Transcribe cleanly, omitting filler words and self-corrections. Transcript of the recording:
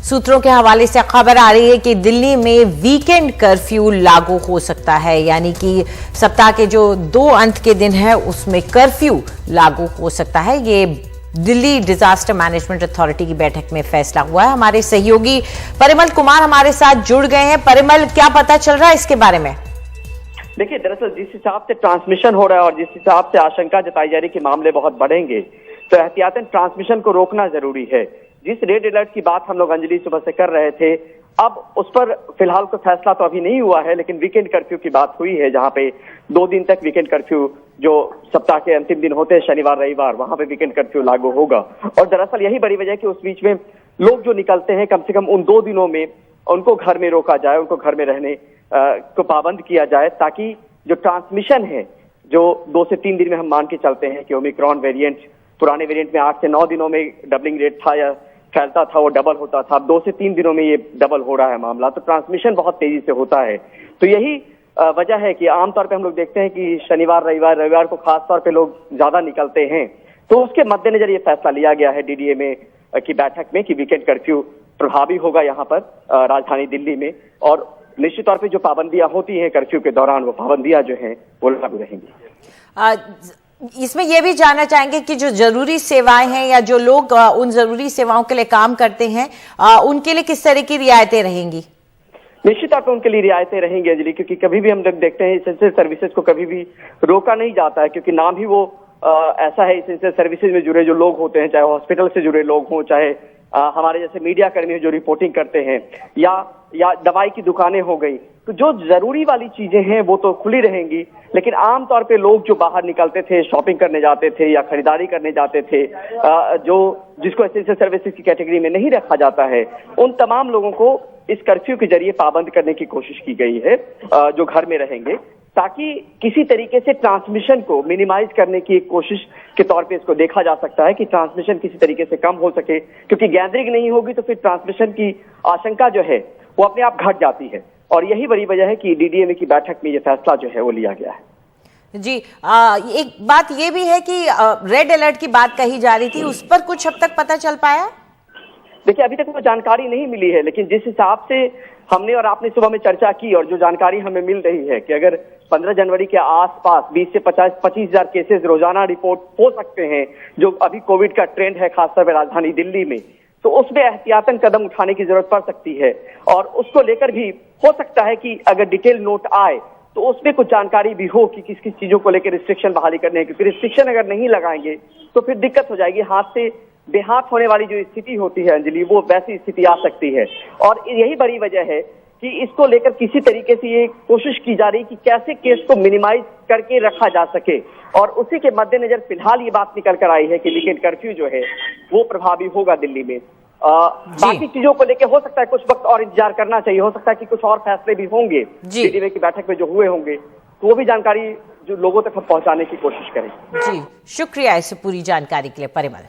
सूत्रों के हवाले से खबर आ रही है कि दिल्ली में वीकेंड कर्फ्यू लागू हो सकता है, यानी कि सप्ताह के जो 2 अंत के दिन है उसमें कर्फ्यू लागू हो सकता है। ये दिल्ली डिजास्टर मैनेजमेंट अथॉरिटी की बैठक में फैसला हुआ है। हमारे सहयोगी परिमल कुमार हमारे साथ जुड़ गए हैं। परिमल, क्या पता चल रहा है इसके बारे में? देखिए, दरअसल जिस हिसाब से ट्रांसमिशन हो रहा है और जिस हिसाब से आशंका जताई जा रही है कि मामले बहुत बढ़ेंगे, तो एहतियातन ट्रांसमिशन को रोकना जरूरी है। जिस रेड अलर्ट की बात हम लोग अंजलि सुबह से कर रहे थे, अब उस पर फिलहाल कोई फैसला तो अभी नहीं हुआ है, लेकिन वीकेंड कर्फ्यू की बात हुई है, जहां पे 2 दिन तक वीकेंड कर्फ्यू, जो सप्ताह के अंतिम दिन होते हैं शनिवार रविवार, वहां पे वीकेंड कर्फ्यू लागू होगा। और दरअसल यही बड़ी वजह है कि उस बीच में लोग जो निकलते हैं, कम से कम उन 2 दिनों में उनको घर में रोका जाए, उनको घर में रहने को पाबंद किया जाए, ताकि जो ट्रांसमिशन है, जो 2 से 3 दिन में हम मान के चलते हैं कि ओमिक्रॉन वेरिएंट, पुराने वेरिएंट में 8 से 9 दिनों में डबलिंग रेट था या फैलता था, वो डबल होता था। अब 2 से 3 दिनों में ये डबल हो रहा है मामला, तो ट्रांसमिशन बहुत तेजी से होता है। तो यही वजह है कि आमतौर पे हम लोग देखते हैं कि शनिवार रविवार को खास तौर पे लोग ज्यादा निकलते हैं। तो उसके मद्देनजर ये फैसला लिया गया है डीडीए में की बैठक में कि वीकेंड कर्फ्यू प्रभावी होगा यहाँ पर राजधानी दिल्ली में, और निश्चित तौर पे जो पाबंदियां होती हैं कर्फ्यू के दौरान, वो पाबंदियां जो हैं वो लागू रहेंगी। इसमें यह भी जानना चाहेंगे कि जो जरूरी सेवाएं हैं या जो लोग उन जरूरी सेवाओं के लिए काम करते हैं, उनके लिए किस तरह की रियायतें रहेंगी? निश्चित तौर पर उनके लिए रियायतें रहेंगी अंजलि, क्योंकि कभी भी हम लोग देखते हैं एसेंशियल सर्विसेज को कभी भी रोका नहीं जाता है, क्योंकि नाम ही वो ऐसा है। एसेंशियल सर्विसेज में जुड़े जो लोग होते हैं, चाहे हॉस्पिटल से जुड़े लोग हों, चाहे हमारे जैसे मीडिया कर्मी जो रिपोर्टिंग करते हैं, या दवाई की दुकानें हो गई, तो जो जरूरी वाली चीजें हैं वो तो खुली रहेंगी। लेकिन आमतौर पे लोग जो बाहर निकलते थे, शॉपिंग करने जाते थे या खरीदारी करने जाते थे, जिसको एसेंशियल सर्विसेज की कैटेगरी में नहीं रखा जाता है, उन तमाम लोगों को इस कर्फ्यू के जरिए पाबंद करने की कोशिश की गई है, जो घर में रहेंगे, ताकि किसी तरीके से ट्रांसमिशन को मिनिमाइज करने की एक कोशिश के तौर पे इसको देखा जा सकता है कि ट्रांसमिशन किसी तरीके से कम हो सके, क्योंकि गैदरिंग नहीं होगी तो फिर ट्रांसमिशन की आशंका जो है वो अपने आप घट जाती है। और यही बड़ी वजह है कि डीडीए की बैठक में ये फैसला जो है वो लिया गया है। जी, एक बात ये भी है कि रेड अलर्ट की बात कही जा रही थी, उस पर कुछ अब तक पता चल पाया? देखिए, अभी तक वो जानकारी नहीं मिली है, लेकिन जिस हिसाब से हमने और आपने सुबह में चर्चा की और जो जानकारी हमें मिल रही है कि अगर 15 जनवरी के आसपास 20 से 25 हजार केसेस रोजाना रिपोर्ट हो सकते हैं, जो अभी कोविड का ट्रेंड है खासतौर पर राजधानी दिल्ली में, तो उसमें एहतियातन कदम उठाने की जरूरत पड़ सकती है। और उसको लेकर भी हो सकता है कि अगर डिटेल नोट आए तो उसमें कुछ जानकारी भी हो कि किस किस चीजों को लेकर रिस्ट्रिक्शन बहाली करने हैं, क्योंकि रिस्ट्रिक्शन अगर नहीं लगाएंगे तो फिर दिक्कत हो जाएगी। हाथ से बेहाथ होने वाली जो स्थिति होती है अंजलि, वो वैसी स्थिति आ सकती है। और यही बड़ी वजह है कि इसको लेकर किसी तरीके से ये कोशिश की जा रही है कि कैसे केस को मिनिमाइज करके रखा जा सके, और उसी के मद्देनजर फिलहाल ये बात निकल कर आई है कि वीकेंड कर्फ्यू जो है वो प्रभावी होगा दिल्ली में। बाकी चीजों को लेकर हो सकता है कुछ वक्त और इंतजार करना चाहिए, हो सकता है कि कुछ और फैसले भी होंगे डीडीए की बैठक में जो हुए होंगे, तो वो भी जानकारी जो लोगों तक हम पहुंचाने की कोशिश करें। जी, शुक्रिया इस पूरी जानकारी के लिए परिमल।